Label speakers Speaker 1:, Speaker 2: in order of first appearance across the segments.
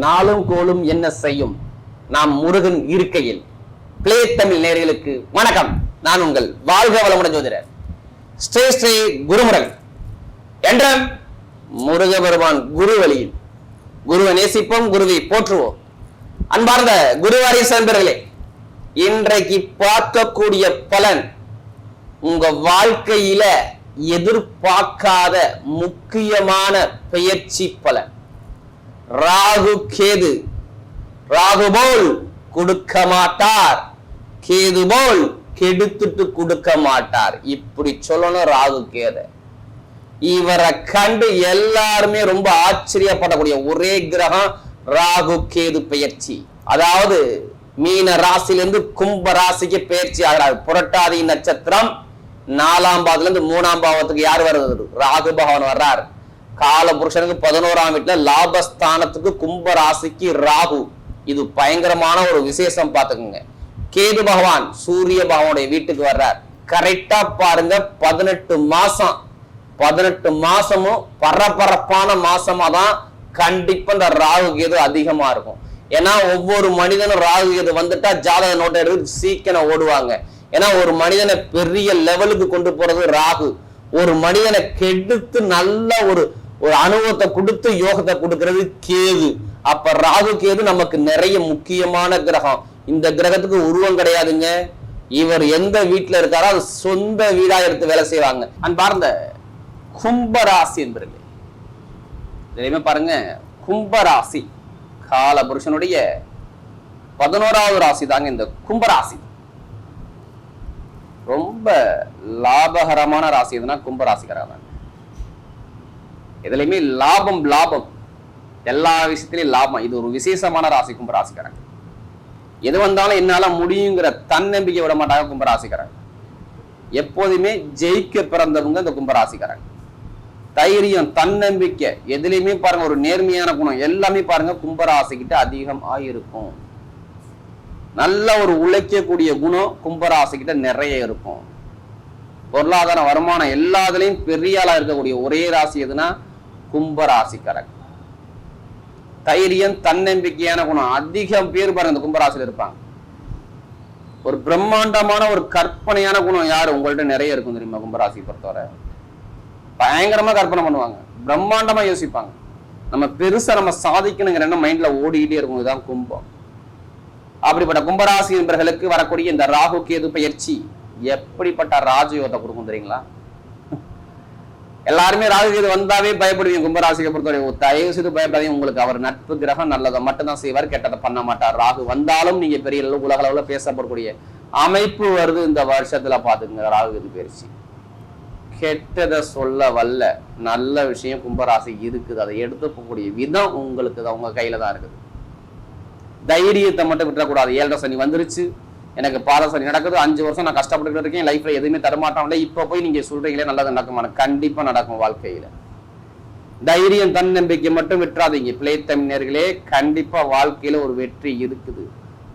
Speaker 1: நாளும் கோளும் என்ன செய்யும் நாம் முருகன் இருக்கையில். பிளே தமிழ் நேயர்களுக்கு வணக்கம். நான் உங்கள் வாழ்க வளமுடன் ஜோதிடர் ஸ்ரீ ஸ்ரீ குருமுருகன் என்ற முருக பெருமான் குரு வழியில் குருவை நேசிப்போம், குருவை போற்றுவோம். அன்பார்ந்த குருவாரி நண்பர்களே, இன்றைக்கு பார்க்கக்கூடிய பலன் உங்க வாழ்க்கையில எதிர்பார்க்காத முக்கியமான பெயர்ச்சி பலன். ராகு கேது. ராகு போல் கொடுக்க மாட்டார், கேது போல் கெடுத்துட்டு கொடுக்க மாட்டார். இப்படி சொல்லணும் ராகு கேது. இவரை கண்டு எல்லாருமே ரொம்ப ஆச்சரியப்படக்கூடிய ஒரே கிரகம் ராகு கேது பெயர்ச்சி. அதாவது மீன ராசியிலிருந்து கும்ப ராசிக்கு பெயர்ச்சி ஆகிறார். புரட்டாதி நட்சத்திரம் 4ஆம் பாவத்துல இருந்து 3ஆம் பாவத்துக்கு யார் வருது? ராகு பகவான் வர்றார். கால புருஷனுக்கு 11ஆம் வீட்டுல லாபஸ்தானத்துக்கு கும்ப ராசிக்கு ராகு. இது பயங்கரமான ஒரு விசேஷம் பார்த்துக்குங்க. கேது பகவான் சூரிய பகவானுடைய வீட்டுக்கு வர்றார். கரெக்டா பாருங்க, 18 மாசம் 18 மாசமும் பரபரப்பான மாசமா தான் கண்டிப்பா இந்த ராகு கேது அதிகமா இருக்கும். ஏன்னா ஒவ்வொரு மனிதனும் ராகு கேது வந்துட்டா ஜாதக நோட்டை எடுத்து சீக்கிரம் ஓடுவாங்க. ஏன்னா ஒரு மனிதனை பெரிய லெவலுக்கு கொண்டு போறது ராகு. ஒரு மனிதனை கெடுத்து நல்ல ஒரு அனுபவத்தை கொடுத்து யோகத்தை கொடுக்கிறது கேது. அப்ப ராகு கேது நமக்கு நிறைய முக்கியமான கிரகம். இந்த கிரகத்துக்கு உருவம் கிடையாதுங்க. இவர் எந்த வீட்டுல இருக்காரோ அது சொந்த வீடா எடுத்து வேலை செய்வாங்க. அன்பார்ந்த கும்பராசி என்பர்களே, தெரியுமே பாருங்க, கும்பராசி கால புருஷனுடைய 11ஆவது ராசி தாங்க இந்த கும்பராசி. ரொம்ப லாபகரமான ராசி எதுனா கும்பராசிக்காரங்க. இதுலயுமே லாபம் லாபம், எல்லா விஷயத்திலையும் லாபம். இது ஒரு விசேஷமான ராசி கும்பராசிக்காரங்க. எது வந்தாலும் என்னால முடியுங்கிற தன்னம்பிக்கை விட மாட்டாங்க கும்பராசிக்காரங்க. எப்போதுமே ஜெயிக்க பிறந்தவங்க இந்த கும்பராசிக்காரங்க. தைரியம், தன்னம்பிக்கை, எதுலையுமே பாருங்க ஒரு நேர்மையான குணம் எல்லாமே பாருங்க கும்பராசிக்கிட்ட அதிகம் ஆயிருக்கும். நல்ல ஒரு உழைக்கக்கூடிய குணம் கும்பராசிக்கிட்ட நிறைய இருக்கும். பொருளாதார வருமானம் எல்லாத்துலயும் பெரிய ஆளா இருக்கக்கூடிய ஒரே ராசி எதுனா கும்பராசிக்காரங்க. தைரியம், தன்னம்பிக்கையான குணம் அதிகம் பேர் பாருங்க இந்த கும்பராசியில இருப்பாங்க. ஒரு பிரம்மாண்டமான ஒரு கற்பனையான குணம் யாரு உங்கள்ட்ட நிறைய இருக்கும் தெரியுமா? கும்பராசி பொறுத்தவரை பயங்கரமா கற்பனை பண்ணுவாங்க, பிரம்மாண்டமா யோசிப்பாங்க. நம்ம பெருசா நம்ம சாதிக்கணுங்கிற எண்ணம் மைண்ட்ல ஓடிக்கிட்டே இருக்கும். இதுதான் கும்பம். அப்படிப்பட்ட கும்பராசி நண்பர்களுக்கு வரக்கூடிய இந்த ராகு கேது பயிற்சி எப்படிப்பட்ட ராஜயோகத்தை கொடுக்கும் தெரியுங்களா? எல்லாருமே ராகு கேது வந்தாவே பயப்படுவீங்க. கும்பராசியை பொறுத்தவரை தயவு செய்து பயப்படாதீங்க. உங்களுக்கு அவர் நட்பு கிரகம் நல்லதை மட்டும்தான் செய்வார், கெட்டதை பண்ண மாட்டார். ராகு வந்தாலும் நீங்க பெரிய அளவு உலக அளவுல பேசப்படக்கூடிய அமைப்பு வருது இந்த வருஷத்துல. பாத்துக்குங்க, ராகு கேது பயிற்சி கெட்டதை சொல்ல வல்ல நல்ல விஷயம் கும்பராசி இருக்குது. அதை எடுத்துக்கக்கூடிய விதம் உங்களுக்கு உங்க கையில தான் இருக்குது. தைரியத்தை மட்டும் விட்டுறக்கூடாது. 7 சனி வந்துருச்சு, எனக்கு பாத சனி நடக்குது, 5 வருஷம் நான் கஷ்டப்பட்டு இருக்கேன், லைஃப்ல எதுவுமே தரமாட்டோம்ல, இப்ப போய் நீங்க சொல்றீங்களே நல்லது நடக்குமா? கண்டிப்பா நடக்கும் வாழ்க்கையில. தைரியம், தன்னம்பிக்கை மட்டும் விட்டுறாதீங்க. பிளே தமிழர்களே, கண்டிப்பா வாழ்க்கையில ஒரு வெற்றி இருக்குது,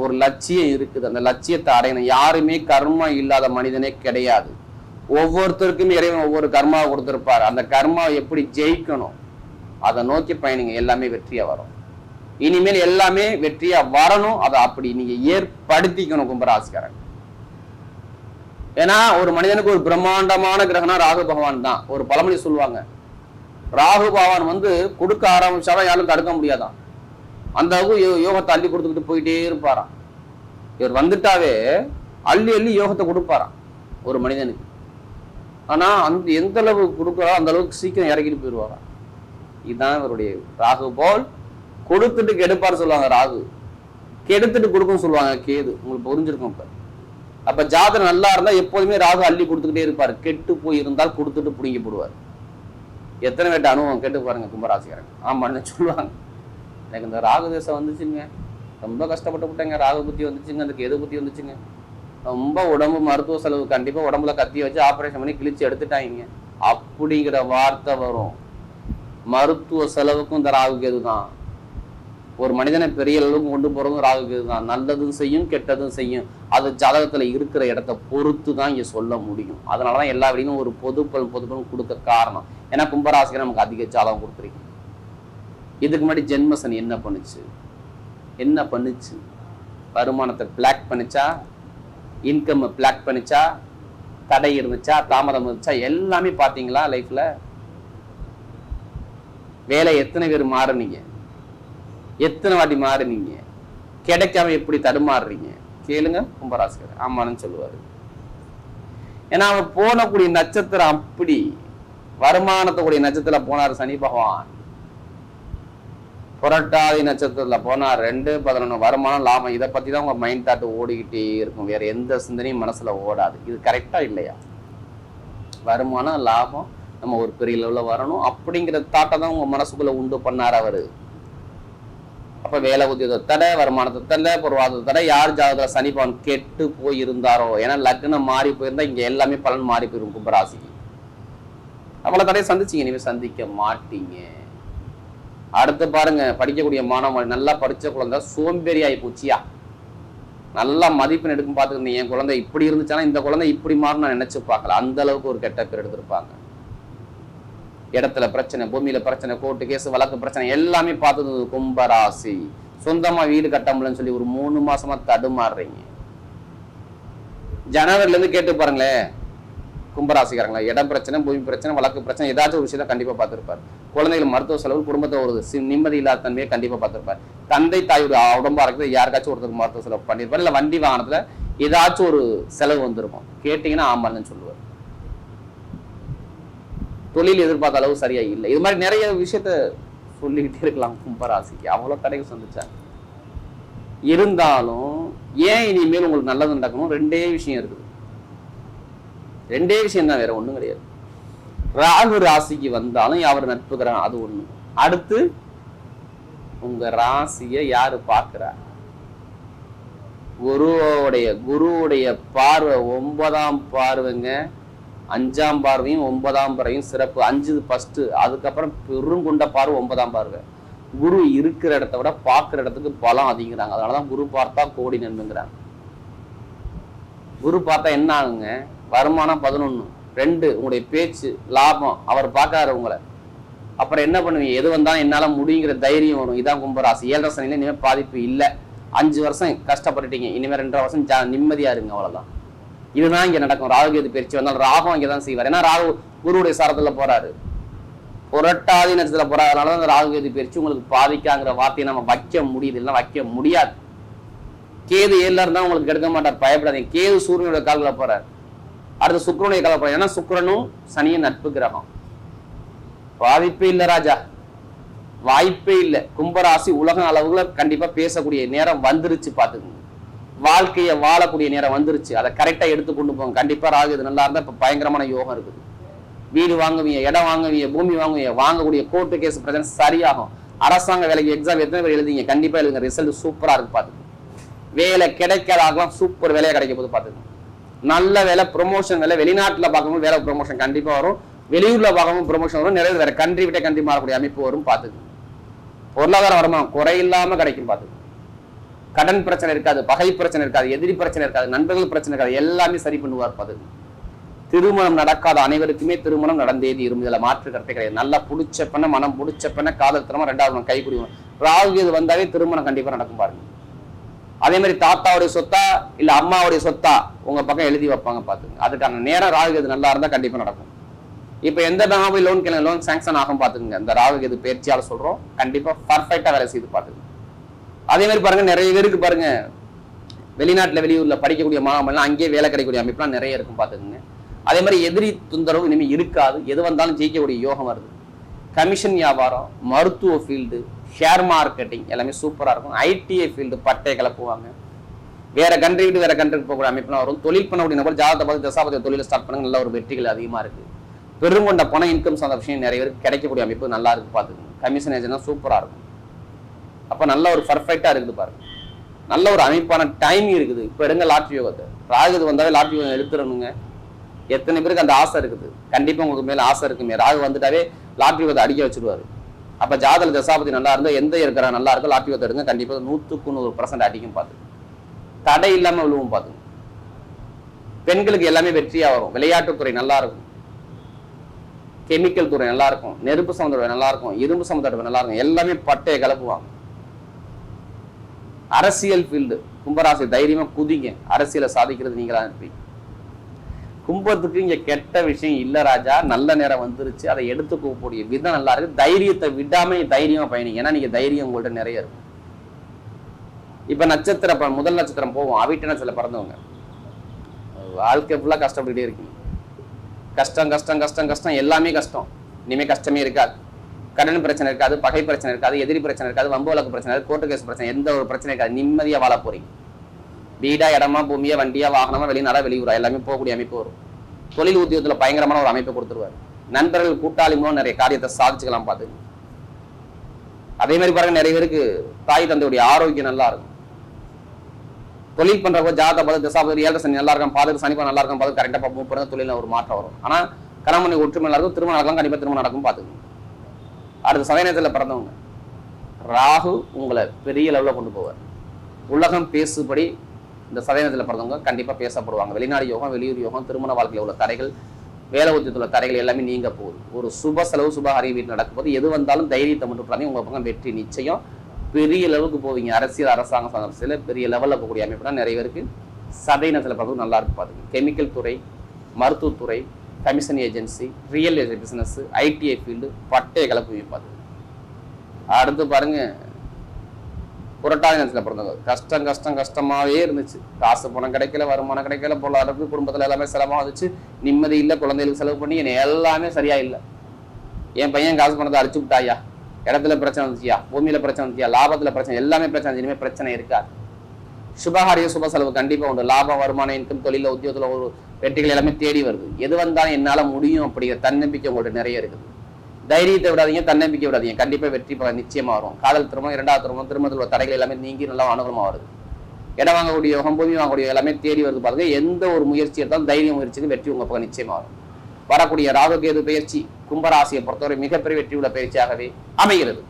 Speaker 1: ஒரு லட்சியம் இருக்குது. அந்த லட்சியத்தை அடையணும். யாருமே கர்மா இல்லாத மனிதனே கிடையாது. ஒவ்வொருத்தருக்கும் இறைவன் ஒவ்வொரு கர்மாவை கொடுத்திருப்பார். அந்த கர்மாவை எப்படி ஜெயிக்கணும் அதை நோக்கி பயணிங்க, எல்லாமே வெற்றியா வரும். இனிமேல் எல்லாமே வெற்றியா வரணும், அதை அப்படி நீங்க ஏற்படுத்திக்கணும் கும்பராசிக்காரங்க. ஏன்னா ஒரு மனிதனுக்கு ஒரு பிரம்மாண்டமான கிரகம்னா ராகு பகவான் தான். ஒரு பழமொழி சொல்லுவாங்க, ராகு பகவான் கொடுக்க ஆரம்பிச்சாலும் யாரும் தடுக்க முடியாதான். அந்த அளவுக்கு யோகத்தை அள்ளி கொடுத்துக்கிட்டு போயிட்டே இருப்பாராம். இவர் வந்துட்டாவே அள்ளி அள்ளி யோகத்தை கொடுப்பாராம் ஒரு மனிதனுக்கு. ஆனா அந்த எந்த அளவுக்கு கொடுக்குறோ அந்த அளவுக்கு சீக்கிரம் இறக்கிட்டு போயிடுவாராம். இதுதான் இவருடைய ராகு போல் கொடுத்துட்டு கெடுப்பாரு சொல்லுவாங்க. ராகு கெடுத்துட்டு கொடுக்கும் சொல்லுவாங்க கேது. உங்களுக்கு புரிஞ்சிருக்கும். இப்ப அப்ப ஜாதகம் நல்லா இருந்தா எப்போதுமே ராகு அள்ளி கொடுத்துக்கிட்டே இருப்பாரு. கெட்டு போய் இருந்தால் கொடுத்துட்டு பிடிங்கி போடுவார். எத்தனை பேட்ட அனுபவம் கேட்டு பாருங்க கும்பராசிக்காரங்க. ஆமான்னு சொல்லுவாங்க, எனக்கு இந்த ராகு தேசம் வந்துச்சுங்க, ரொம்ப கஷ்டப்பட்டு விட்டேங்க, ராகு புத்தி வந்துச்சுங்க, அந்த கேது புத்தி வந்துச்சுங்க, ரொம்ப உடம்பு மருத்துவ செலவு, கண்டிப்பா உடம்புல கத்திய வச்சு ஆபரேஷன் பண்ணி கிழிச்சு எடுத்துட்டாங்க அப்படிங்கிற வார்த்தை வரும். மருத்துவ செலவுக்கும் இந்த ராகு கேது தான். ஒரு மனிதனை பெரிய அளவுக்கு கொண்டு போறதும் ராகு கேது தான். நல்லதும் செய்யும், கெட்டதும் செய்யும். அது ஜாதகத்துல இருக்கிற இடத்தை பொறுத்து தான் இங்க சொல்ல முடியும். அதனாலதான் எல்லா வழியும் ஒரு பொதுப்பலன் கொடுக்க காரணம். ஏன்னா கும்பராசிக்கு நமக்கு அதிக ஜாதகம் கொடுத்துருக்கு. இதுக்கு முன்னாடி ஜென்மசனி என்ன பண்ணுச்சு? வருமானத்தை பிளாக் பண்ணிச்சா, இன்கம் பிளாக் பண்ணிச்சா, தடை இருந்துச்சா, தாமதம் இருந்துச்சா, எல்லாமே பாத்தீங்களா? லைஃப்ல வேலை எத்தனை பேர் மாறுனீங்க, எத்தனை வாட்டி மாறுனீங்க, கிடைக்காம எப்படி தடுமாறுறீங்க கேளுங்க கும்பராசிக்காரர். ஆமான்னு சொல்லுவாரு. ஏன்னா அவர் போனக்கூடிய நட்சத்திரம் அப்படி, வருமானத்துக்குரிய நட்சத்திரத்துல போனார் சனி பகவான். புரட்டாதி நட்சத்திரத்துல போனார் 2-11 வருமானம் லாபம். இதை பத்தி தான் உங்க மைண்ட் தாட் ஓடிக்கிட்டே இருக்கும், வேற எந்த சிந்தனையும் மனசுல ஓடாது. இது கரெக்டா இல்லையா? வருமானம் லாபம் நம்ம ஒரு பெரிய லெவலில் வரணும் அப்படிங்கிற தாட்டை தான் உங்க மனசுக்குள்ள உண்டு பண்ணார் அவரு. அப்ப வேலை உத்தியோக தடை, வருமானத்தை தடை, பொருளாதார தடை. யார் ஜாதகத்துல சனி பகவான் கெட்டு போயிருந்தாரோ, ஏன்னா லக்னம் மாறி போயிருந்தா இங்க எல்லாமே பலன் மாறி போயிரும் கும்பராசிக்கு. அவ்வளவு தடையை சந்திச்சீங்க, இனிமே சந்திக்க மாட்டீங்க. அடுத்து பாருங்க, படிக்கக்கூடிய மாணவன் நல்லா படிச்ச குழந்தை சோம்பேறி ஆகி போச்சியா, நல்லா மதிப்பெண் எடுக்கும் பார்த்துக்கிட்டு என் குழந்தை இப்படி இருந்துச்சானா இந்த குழந்தை இப்படி மாறும் நான் நினைச்சு பார்க்கல. அந்த அளவுக்கு ஒரு கெட்ட பேர் எடுத்திருப்பாங்க. இடத்துல பிரச்சனை, பூமியில பிரச்சனை, கோர்ட்டு கேஸ், வழக்கு பிரச்சனை எல்லாமே பார்த்தது கும்பராசி. சொந்தமா வீடு கட்ட முடியலன்னு சொல்லி ஒரு 3 மாசமா தடுமாறுறீங்க. ஜனவரில இருந்து கேட்டு பாருங்களேன் கும்பராசிக்காரங்களா, இடம் பிரச்சனை, பூமி பிரச்சனை, வழக்கு பிரச்சனை, ஏதாச்சும் ஒரு விஷயத்த கண்டிப்பா பார்த்திருப்பார். குழந்தைகள் மருத்துவ செலவு, குடும்பத்தை ஒரு நிம்மதி இல்லாத தன்மையை கண்டிப்பா பார்த்திருப்பார். தந்தை தாயோட உடம்பா இருக்கிறது யாருக்காச்சும் ஒருத்தருக்கு மருத்துவ செலவு பண்ணிருப்பார். இல்ல வண்டி வாகனத்துல ஏதாச்சும் ஒரு செலவு வந்திருக்கும். கேட்டீங்கன்னா ஆமான்னு சொல்லுவார். தொழில் எதிர்பார்த்த அளவு சரியா இல்லை. இது மாதிரி நிறைய விஷயத்த சொல்லிக்கிட்டே இருக்கலாம் கும்பராசிக்கு. அவ்வளவு தடைகள் சந்திச்சாங்க. இருந்தாலும் ஏன் இனிமேல் உங்களுக்கு நல்லது நடக்கணும்? 2 விஷயம் இருக்குது. 2 விஷயம் தான், வேற ஒண்ணும் கிடையாது. ராகு ராசிக்கு வந்தாலும் அவர் நட்புகிறான், அது ஒண்ணு. அடுத்து உங்க ராசியை யாரு பார்க்கிறார்? குருவுடைய பார்வை 9ஆம் பார்வைங்க. 5ஆம் பார்வையும் 9ஆம் பார்வையும் சிறப்பு. 5 ஃபர்ஸ்ட், அதுக்கப்புறம் பெருங்குண்ட பார்வை 9ஆம் பார்வை. குரு இருக்கிற இடத்த விட பார்க்கிற இடத்துக்கு பலம் அதிகங்கிறாங்க. அதனாலதான் குரு பார்த்தா கோடி நன்மைங்கிறாங்க. குரு பார்த்தா என்ன ஆகுங்க? வருமானம் 11, 2 உங்களுடைய பேச்சு, லாபம். அவர் பார்க்காரு உங்களை. அப்புறம் என்ன பண்ணுவீங்க? எது வந்தாலும் என்னால முடியுங்கிற தைரியம் வரும். இதான் கும்பராசி. 7 சனியில இனிமேல் பாதிப்பு இல்லை. 5 வருஷம் கஷ்டப்பட்டுட்டீங்க, இனிமேல் 2.5 வருஷம் நிம்மதியா இருங்க, அவ்வளவுதான். இதுதான் இங்க நடக்கும். ராகு எது பயிற்சி வந்தாலும் ராகு இங்கதான் செய்வார். ஏன்னா ராகு குருவுடைய சாரத்துல போறாரு, புரட்டாதி நட்சத்திரத்துல போறாரு. அதனாலதான் அந்த ராகு எது பயிற்சி உங்களுக்கு பாதிக்காங்கிற வார்த்தையை நம்ம வைக்க முடியுது, இல்லைன்னா வைக்க முடியாது. கேது 7ல இருந்தா உங்களுக்கு கெடுக்க மாட்டார், பயப்படாதீங்க. கேது சூரியனுடைய காலில் போறாரு, அடுத்து சுக்கிரனுடைய காலில் போறாரு. ஏன்னா சுக்கிரனும் சனியும் நட்பு கிரகம். பாதிப்பே இல்லை ராஜா, வாய்ப்பே இல்லை. கும்பராசி உலக அளவுல கண்டிப்பா பேசக்கூடிய நேரம் வந்துருச்சு. பாத்துக்கோங்க, வாழ்க்கையை வாழக்கூடிய நேரம் வந்துருச்சு. அதை கரெக்டா எடுத்து கொண்டு போங்க. கண்டிப்பா ராகு இது நல்லா இருந்தா இப்ப பயங்கரமான யோகம் இருக்குது. வீடு வாங்குவீங்க, இடம் வாங்குவீங்க, பூமி வாங்குவீங்க, வாங்கக்கூடிய கோர்ட்டு கேஸ் பிரச்சனை சரியாகும். அரசாங்க வேலைக்கு எக்ஸாம் எத்தனை பேர் எழுதிங்க? கண்டிப்பா எழுதுங்க, ரிசல்ட் சூப்பரா இருக்கு. பாத்துக்கோங்க, வேலை கிடைக்காதாகலாம் சூப்பர் வேலையா கிடைக்க போது. பாத்துக்கோங்க, நல்ல வேலை, ப்ரொமோஷன் வேலை. வெளிநாட்டுல பார்க்கும்போது வேலை ப்ரொமோஷன் கண்டிப்பா வரும், வெளியூர்ல பார்க்கும்போது ப்ரொமோஷன் வரும். நிறைய வேற கண்ட்ரி விட்ட கண்ட்ரி மாறக்கூடிய அமைப்பு வரும். பாத்துக்கோங்க, பொருளாதார வருமானம் குறையில்லாம கிடைக்கும். பாத்துக்கோங்க, கடன் பிரச்சனை இருக்காது, பகை பிரச்சனை இருக்காது, எதிரி பிரச்சனை இருக்காது, நண்பர்கள் பிரச்சனை இருக்காது, எல்லாமே சரி பண்ணுவார். பாத்துக்கோங்க, திருமணம் நடக்காத அனைவருக்குமே திருமணம் நடந்தேதி இருக்கும். இதுல மாற்று கருத்தை கிடையாது. நல்லா புடிச்ச பெண்ண, மனம் புடிச்ச பெண்ண, காதல் திருமணம், 2வது கை குடிக்கணும். ராகு இது வந்தாவே திருமணம் கண்டிப்பா நடக்கும். பாருங்க, அதே மாதிரி தாத்தாவுடைய சொத்தா இல்ல அம்மாவுடைய சொத்தா உங்க பக்கம் எழுதி வைப்பாங்க. பாத்துங்க, அதுக்கான நேரம் ராகு இது நல்லா இருந்தா கண்டிப்பா நடக்கும். இப்ப எந்த பேங்க் போய் லோன் கேளுங்க, லோன் சாங்ஷன் ஆகும். பாத்துங்க, இந்த ராகு இது பயிற்சியால சொல்றோம், கண்டிப்பா பர்ஃபெக்டா வேலை செய்து. பாத்துங்க, அதே மாதிரி பாருங்க, நிறைய பேருக்கு பாருங்க வெளிநாட்டுல வெளியூர்ல படிக்கக்கூடிய மாணவர்கள் அங்கேயே வேலை கிடைக்கக்கூடிய அமைப்புலாம் நிறைய இருக்கும். பாத்துக்கோங்க, அதே மாதிரி எதிரி தொந்தரவு இனிமே இருக்காது. எது வந்தாலும் ஜெயிக்கக்கூடிய யோகம் வருது. கமிஷன் வியாபாரம், மருத்துவ ஃபீல்டு, ஷேர் மார்க்கெட்டிங் எல்லாமே சூப்பரா இருக்கும். ஐடிஐ ஃபீல்டு பட்டை கிளப்புவாங்க. வேற கண்ட்ரி விட்டு வேற கண்ட்ரிக்கு போகக்கூடிய அமைப்புலாம் வரும். தொழில் பண்ணக்கூடிய நபர் ஜாதகத்தை பார்த்து தசாபதி தொழிலை ஸ்டார்ட் பண்ணுங்க, நல்ல ஒரு வெற்றிகள் அதிகமா இருக்கு. பெருங்கொண்ட பண இன்கம் சார்ந்த விஷயம் நிறைய பேருக்கு கிடைக்கக்கூடிய அமைப்பு நல்லா இருக்கு. பாத்துக்கோங்க, கமிஷன் ஏஜென்ட் சூப்பரா இருக்கும். அப்ப நல்ல ஒரு பர்ஃபெக்டா இருக்குது. பாருங்க, நல்ல ஒரு அமைப்பான டைமிங் இருக்குது. இப்ப எடுங்க லாட்ரி யோகத்தை. ராகு வந்தாவே லாட்ரி யோகம் எடுத்துடணுங்க. எத்தனை பேருக்கு அந்த ஆசை இருக்குது? கண்டிப்பா உங்களுக்கு மேல ஆசை இருக்குமே. ராகு வந்துட்டாவே லாட்ரி யோகத்தை அடிக்க வச்சிருவாரு. அப்ப ஜாதக தசாபதி நல்லா இருந்தா எந்த இருக்கிற நல்லா இருக்கும் லாட்ரி யோகத்தை எடுங்க, கண்டிப்பா 100% அடிக்கும். பாத்து தடை இல்லாம விழுவும். பாத்துங்க, பெண்களுக்கு எல்லாமே வெற்றியா வரும். விளையாட்டுத்துறை நல்லா இருக்கும். கெமிக்கல் துறை நல்லா இருக்கும், நெருப்பு சம்மந்தோட நல்லா இருக்கும், இரும்பு சம்மந்தோட நல்லா இருக்கும், எல்லாமே பட்டையை கிளப்புவாங்க. அரசியல் ஃபீல்டு கும்பராசி தைரியமா குதிங்க, அரசியலை சாதிக்கிறது நீங்களா இருப்பீங்க. கும்பத்துக்கு இங்க கெட்ட விஷயம் இல்ல ராஜா, நல்ல நேரம் வந்துருச்சு, அதை எடுத்து கூப்பிடக்கூடிய விதம் நல்லா இருக்கு. தைரியத்தை விடாம தைரியமா பயணிங்க, ஏன்னா நீங்க தைரியம் உங்கள்ட்ட நிறைய இருக்கும். இப்ப நட்சத்திரம் முதல் நட்சத்திரம் போவோம், அவிட்ட சில பிறந்தவங்க வாழ்க்கை ஃபுல்லா கஷ்டப்பட்டுட்டே இருக்கீங்க. கஷ்டம் கஷ்டம் கஷ்டம் கஷ்டம், எல்லாமே கஷ்டம். இனிமே கஷ்டமே இருக்காது. கடன் பிரச்சனை இருக்காது, பகை பிரச்சனை இருக்காது, எதிரி பிரச்சனை இருக்காது, வம்பு வழக்கு பிரச்சனை இருக்காது, கோர்ட்டு கேஸ் பிரச்சனை, எந்த ஒரு பிரச்சனை இருக்காது. நிம்மதியா வாழ போறீங்க. வீடா, இடமா, பூமியா, வண்டியா, வாகனமா, வெளிநாடா, வெளியூரா, எல்லாமே போகக்கூடிய அமைப்பு வரும். தொழில் உத்தியோகத்துல பயங்கரமான ஒரு அமைப்பை கொடுத்துருவாரு. நண்பர்கள் கூட்டாளி மூலம் நிறைய காரியத்தை சாதிச்சுக்கலாம் பார்த்துங்க. அதே மாதிரி பாருங்க, நிறைய பேருக்கு தாய் தந்தையுடைய ஆரோக்கியம் நல்லா இருக்கும். தொழில் பண்றப்ப ஜாதக பார்த்து தசாபதி 7 சனி நல்லா இருக்கும், பாதுக்கு சனிப்பா நல்லா இருக்கும், பார்த்து கரெக்டா மூவ் பண்ண தொழில ஒரு மாற்றம் வரும். ஆனா கணவனை ஒற்றுமை நல்லா இருக்கும், திருமணம் நடக்கலாம், கண்டிப்பா திருமணம் நடக்கும் பார்த்துக்கணும். அடுத்த சதயத்துல பிறந்தவங்க ராகு உங்களை பெரிய லெவலில் கொண்டு போவார். உலகம் பேசுபடி இந்த சதயத்தில் பிறந்தவங்க கண்டிப்பா பேசப்படுவாங்க. வெளிநாடு யோகம், வெளியூர் யோகம், திருமண வாழ்க்கையில் உள்ள தடைகள், வேலை உத்தியத்தில் உள்ள தடைகள் எல்லாமே நீங்க போகுது. ஒரு சுப செலவு சுபகாரிய வீட்டில் நடக்கும் போது எது வந்தாலும் தைரியத்தை மட்டும் பண்ணி உங்க பக்கம் வெற்றி நிச்சயம். பெரிய லெவலுக்கு போவீங்க. அரசியல், அரசாங்க அரசியல பெரிய லெவலில் போகக்கூடிய அமைப்புனா நிறைய பேருக்கு சதயத்தில் பிறகு நல்லா இருக்கு பார்த்துங்க. கெமிக்கல் துறை, மருத்துவத்துறை, commission agency, real estate business, ITI field பட்டைய கலப்பு வைப்பாது. அடுத்து பாருங்க, புரட்டாதி நேரத்தில் பிறந்தவங்க கஷ்டம் கஷ்டம் கஷ்டமாவே இருந்துச்சு. காசு பணம் கிடைக்கல, வருமானம் கிடைக்கல, பொருளாதாரத்துக்கு குடும்பத்துல எல்லாமே செலவாக வந்துச்சு, நிம்மதி இல்லை, குழந்தைகளுக்கு செலவு பண்ணி என்ன எல்லாமே சரியா இல்லை. என் பையன் காசு பணத்தை அடிச்சு விட்டாயா, இடத்துல பிரச்சனை வந்துச்சியா, பூமியில பிரச்சனை வந்துச்சியா, லாபத்துல பிரச்சனை, எல்லாமே பிரச்சனை. இனிமே பிரச்சனை இருக்காது. சுபகாரிய சுப செலவு கண்டிப்பா உண்டு. லாபம், வருமானம், இன்கம், தொழில, உத்தியோகத்துல ஒரு வெற்றிகள் எல்லாமே தேடி வருது. எது வந்தாலும் என்னால முடியும் அப்படிங்கிற தன்னம்பிக்கை உங்கள்ட்ட நிறைய இருக்குது. தைரியத்தை விடாதீங்க, தன்னம்பிக்கை விடாதீங்க, கண்டிப்பா வெற்றி நிச்சயமா வரும். காதல் திருமணம், 2வது திருமணம், திருமணத்தில் தடைகள் எல்லாமே நீங்கி நல்லா அனுகூலமா வருது. இடம் வாங்கக்கூடிய யோகம், பூமி வாங்கக்கூடிய எல்லாமே தேடி வருது பாருங்க. எந்த ஒரு முயற்சி எடுத்தாலும் தைரிய முயற்சிக்கு வெற்றி உங்க பக்கம் நிச்சயமா வரும். வரக்கூடிய ராகு கேது பயிற்சி கும்பராசியை பொறுத்தவரை மிகப்பெரிய வெற்றி உள்ள பயிற்சியாகவே அமைகிறது.